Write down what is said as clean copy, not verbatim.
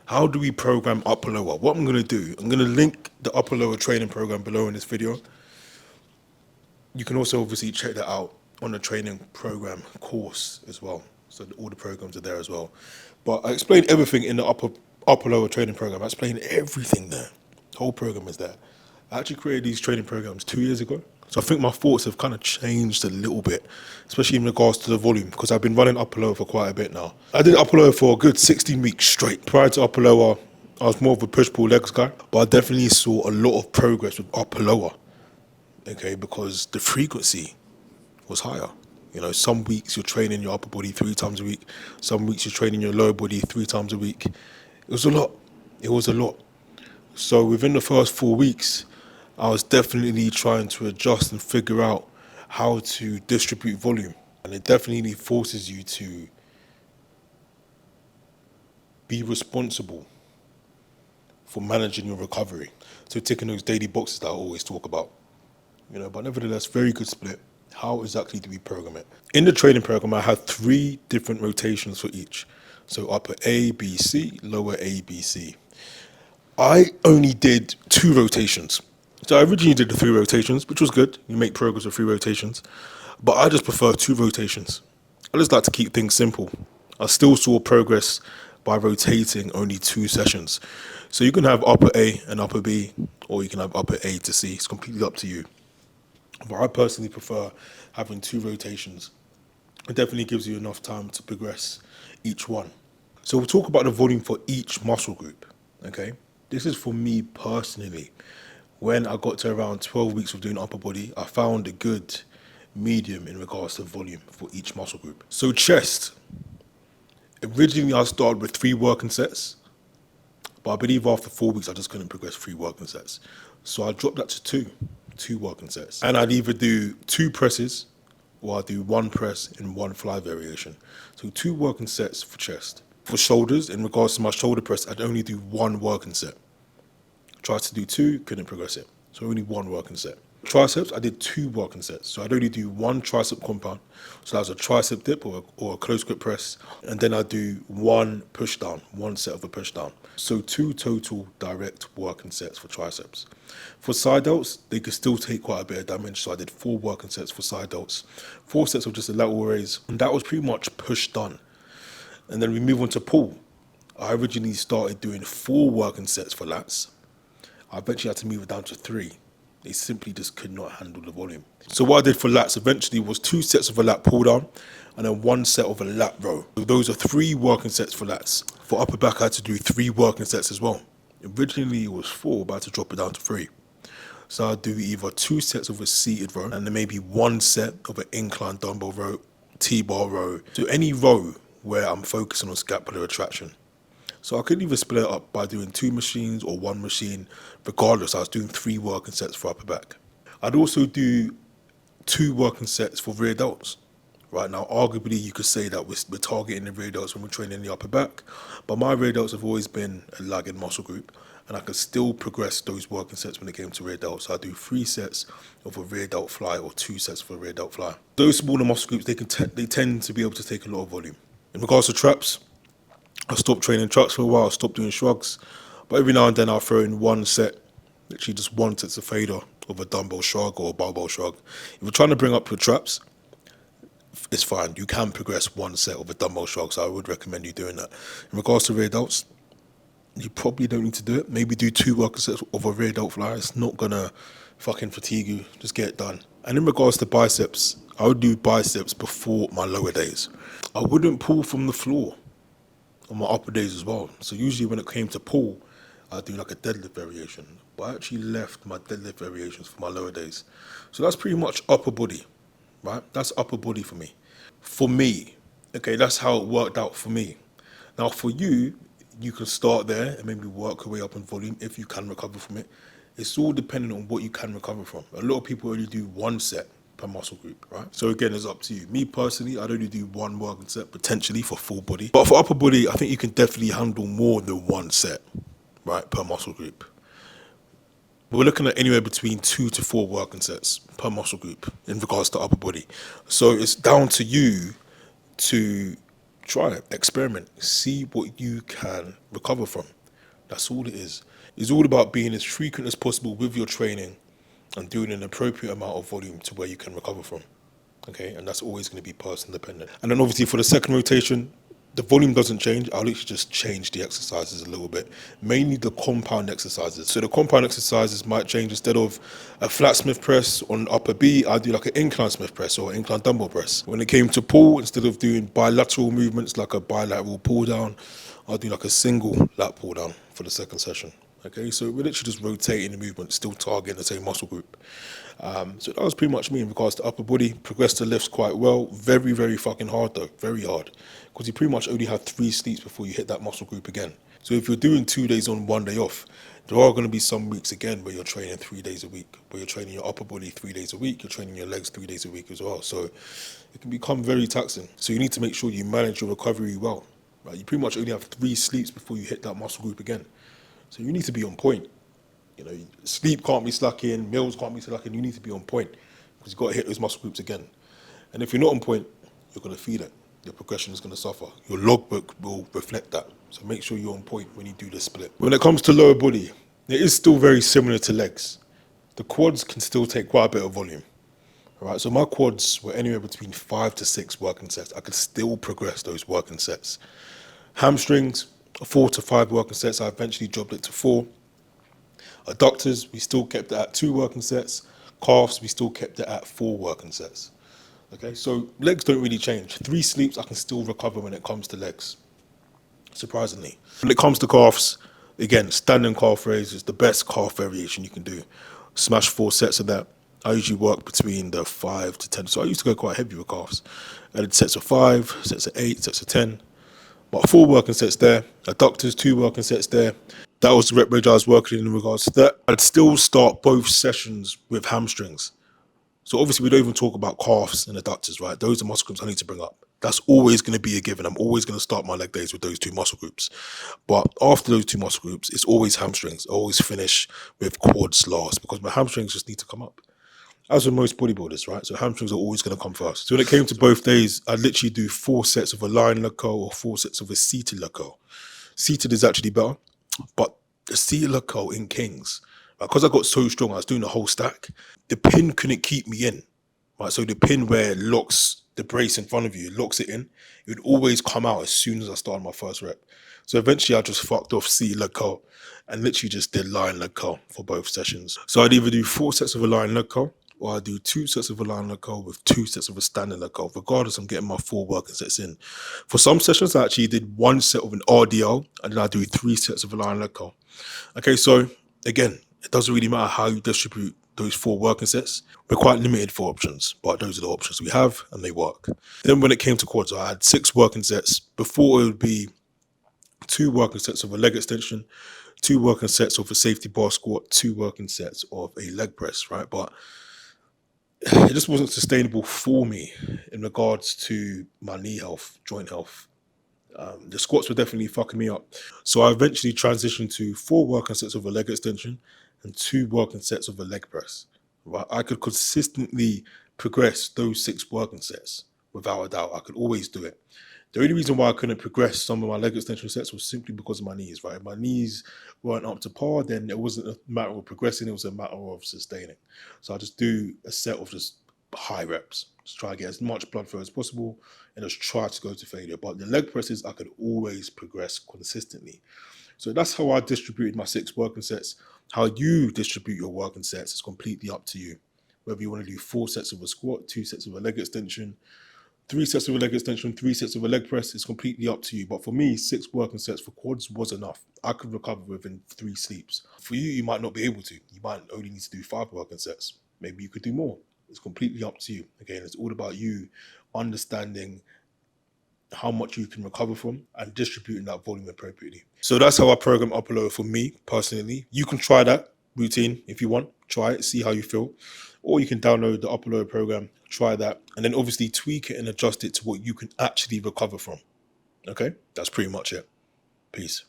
How do we program upper lower? What I'm going to do, I'm going to link the upper lower training program below in this video. You can also obviously check that out on the training program course as well. So all the programs are there as well. But I explained everything in the upper lower training program. I explained everything there. The whole program is there. I actually created these training programs 2 years ago. So I think my thoughts have kind of changed a little bit, especially in regards to the volume, because I've been running upper lower for quite a bit now. I did upper lower for a good 16 weeks straight. Prior to upper lower, I was more of a push-pull legs guy, but I definitely saw a lot of progress with upper lower, okay, because the frequency was higher. You know, some weeks you're training your upper body 3 times a week. Some weeks you're training your lower body 3 times a week. It was a lot. It was a lot. So within the first 4 weeks, I was definitely trying to adjust and figure out how to distribute volume. And it definitely forces you to be responsible for managing your recovery. So ticking those daily boxes that I always talk about. You know, but nevertheless, very good split. How exactly do we program it? In the training program, I had 3 different rotations for each. So upper A, B, C, lower A, B, C. I only did 2 rotations. So I originally did the 3 rotations, which was good. You make progress with 3 rotations. But I just prefer 2 rotations. I just like to keep things simple. I still saw progress by rotating only 2 sessions. So you can have upper A and upper B, or you can have upper A to C. It's completely up to you. But I personally prefer having 2 rotations. It definitely gives you enough time to progress each one. So we'll talk about the volume for each muscle group, okay? This is for me personally. When I got to around 12 weeks of doing upper body, I found a good medium in regards to volume for each muscle group. So chest, originally I started with 3 working sets, but I believe after 4 weeks I just couldn't progress 3 working sets. So I dropped that to 2 working sets. And I'd either do 2 presses or I'd do 1 press and 1 fly variation. So 2 working sets for chest. For shoulders, in regards to my shoulder press, I'd only do 1 working set. Tried to do 2, couldn't progress it. So only 1 working set. Triceps, I did 2 working sets. So I'd only do 1 tricep compound. So that was a tricep dip or a close grip press. And then I'd do 1 push down, 1 set of a push down. So 2 total direct working sets for triceps. For side delts, they could still take quite a bit of damage. So I did 4 working sets for side delts. 4 sets of just a lateral raise. And that was pretty much push done. And then we move on to pull. I originally started doing 4 working sets for lats. I eventually had to move it down to 3. They simply just could not handle the volume. So what I did for lats eventually was 2 sets of a lat pull down and then 1 set of a lat row. So those are 3 working sets for lats. For upper back, I had to do 3 working sets as well. Originally it was 4, but I had to drop it down to 3. So I'd do either 2 sets of a seated row and then maybe 1 set of an incline dumbbell row, T-bar row. So any row where I'm focusing on scapular retraction. So I could either split it up by doing 2 machines or 1 machine. Regardless, I was doing 3 working sets for upper back. I'd also do 2 working sets for rear delts. Right now, arguably, you could say that we're targeting the rear delts when we're training the upper back. But my rear delts have always been a lagging muscle group. And I could still progress those working sets when it came to rear delts. So I do 3 sets of a rear delt fly or 2 sets of a rear delt fly. Those smaller muscle groups, they tend to be able to take a lot of volume. In regards to traps, I stopped training traps for a while, I stopped doing shrugs, but every now and then I'll throw in 1 set, literally just 1 set of fader of a dumbbell shrug or a barbell shrug. If you're trying to bring up your traps, it's fine. You can progress 1 set of a dumbbell shrug, so I would recommend you doing that. In regards to rear delts, you probably don't need to do it. Maybe do 2 working sets of a rear delt fly. It's not gonna fucking fatigue you. Just get it done. And in regards to biceps, I would do biceps before my lower days. I wouldn't pull from the floor on my upper days as well. So usually when it came to pull, I'd do like a deadlift variation. But I actually left my deadlift variations for my lower days. So that's pretty much upper body, right? That's upper body for me. For me, okay, that's how it worked out for me. Now for you, you can start there and maybe work your way up in volume if you can recover from it. It's all dependent on what you can recover from. A lot of people only do 1 set per muscle group, right? So again, it's up to you. Me personally, I'd only do 1 working set potentially for full body. But for upper body, I think you can definitely handle more than 1 set, right, per muscle group. But we're looking at anywhere between 2 to 4 working sets per muscle group in regards to upper body. So it's down to you to Try it, experiment, see what you can recover from. That's all it is. It's all about being as frequent as possible with your training and doing an appropriate amount of volume to where you can recover from. Okay, and that's always going to be person dependent. And then obviously for the second rotation, the volume doesn't change. I'll literally just change the exercises a little bit, mainly the compound exercises. So the compound exercises might change. Instead of a flat Smith press on upper B, I do like an incline Smith press or incline dumbbell press. When it came to pull, instead of doing bilateral movements like a bilateral pull down, I'll do like a single lat pull down for the second session. Okay, so we're literally just rotating the movement, still targeting the same muscle group. So that was pretty much me in regards to upper body. Progressed the lifts quite well. Very, very fucking hard though. Very hard. Because you pretty much only have 3 sleeps before you hit that muscle group again. So if you're doing 2 days on, 1 day off, there are going to be some weeks again where you're training 3 days a week, where you're training your upper body 3 days a week, you're training your legs 3 days a week as well. So it can become very taxing. So you need to make sure you manage your recovery well. Right? You pretty much only have 3 sleeps before you hit that muscle group again. So you need to be on point. You know, sleep can't be slacking, meals can't be slacking. You need to be on point because you've got to hit those muscle groups again. And if you're not on point, you're going to feel it. Your progression is going to suffer. Your logbook will reflect that. So make sure you're on point when you do the split. When it comes to lower body, it is still very similar to legs. The quads can still take quite a bit of volume. All right, so my quads were anywhere between 5 to 6 working sets. I could still progress those working sets. Hamstrings, 4 to 5 working sets. I eventually dropped it to 4. Adductors, we still kept it at 2 working sets. Calves, we still kept it at 4 working sets. Okay, so legs don't really change. 3 sleeps, I can still recover when it comes to legs, surprisingly. When it comes to calves, again, standing calf raise is the best calf variation you can do. Smash 4 sets of that. I usually work between the 5 to 10. So I used to go quite heavy with calves. I did sets of 5, sets of 8, sets of 10. But 4 working sets there. Adductors, 2 working sets there. That was the rep range I was working in regards to that. I'd still start both sessions with hamstrings. So obviously we don't even talk about calves and adductors, right? Those are muscle groups I need to bring up. That's always going to be a given. I'm always going to start my leg days with those 2 muscle groups. But after those 2 muscle groups, it's always hamstrings. I always finish with quads last because my hamstrings just need to come up. As with most bodybuilders, right? So hamstrings are always going to come first. So when it came to both days, I'd literally do 4 sets of a lying leg curl or 4 sets of a seated leg curl. Seated is actually better, but the seated leg curl in Kings, because I got so strong, I was doing the whole stack. The pin couldn't keep me in, right? So the pin where it locks the brace in front of you, locks it in, it would always come out as soon as I started my first rep. So eventually I just fucked off seated leg curl and literally just did lying leg curl for both sessions. So I'd either do 4 sets of a lying leg curl, or I do 2 sets of a lying leg curl with 2 sets of a standing leg curl, regardless I'm getting my 4 working sets in. For some sessions, I actually did 1 set of an RDL, and then I do 3 sets of a lying leg curl. Okay, so again, it doesn't really matter how you distribute those 4 working sets. We're quite limited for options, but those are the options we have, and they work. Then when it came to quads, I had 6 working sets. Before, it would be 2 working sets of a leg extension, 2 working sets of a safety bar squat, 2 working sets of a leg press, right? But it just wasn't sustainable for me in regards to my knee health, joint health. The squats were definitely fucking me up. So I eventually transitioned to 4 working sets of a leg extension and 2 working sets of a leg press. Right? I could consistently progress those 6 working sets without a doubt. I could always do it. The only reason why I couldn't progress some of my leg extension sets was simply because of my knees, right? If my knees weren't up to par, then it wasn't a matter of progressing, it was a matter of sustaining. So I just do a set of just high reps, just try to get as much blood flow as possible and just try to go to failure. But the leg presses, I could always progress consistently. So that's how I distributed my 6 working sets. How you distribute your working sets is completely up to you. Whether you want to do 4 sets of a squat, 2 sets of a leg extension, 3 sets of a leg extension, 3 sets of a leg press, is completely up to you. But for me, 6 working sets for quads was enough. I could recover within 3 sleeps. For you, you might not be able to. You might only need to do 5 working sets. Maybe you could do more. It's completely up to you. Again, it's all about you understanding how much you can recover from and distributing that volume appropriately. So that's how I program upper lower for me personally. You can try that routine if you want. Try it, see how you feel. Or you can download the upper lower program, try that, and then obviously tweak it and adjust it to what you can actually recover from. Okay? That's pretty much it. Peace.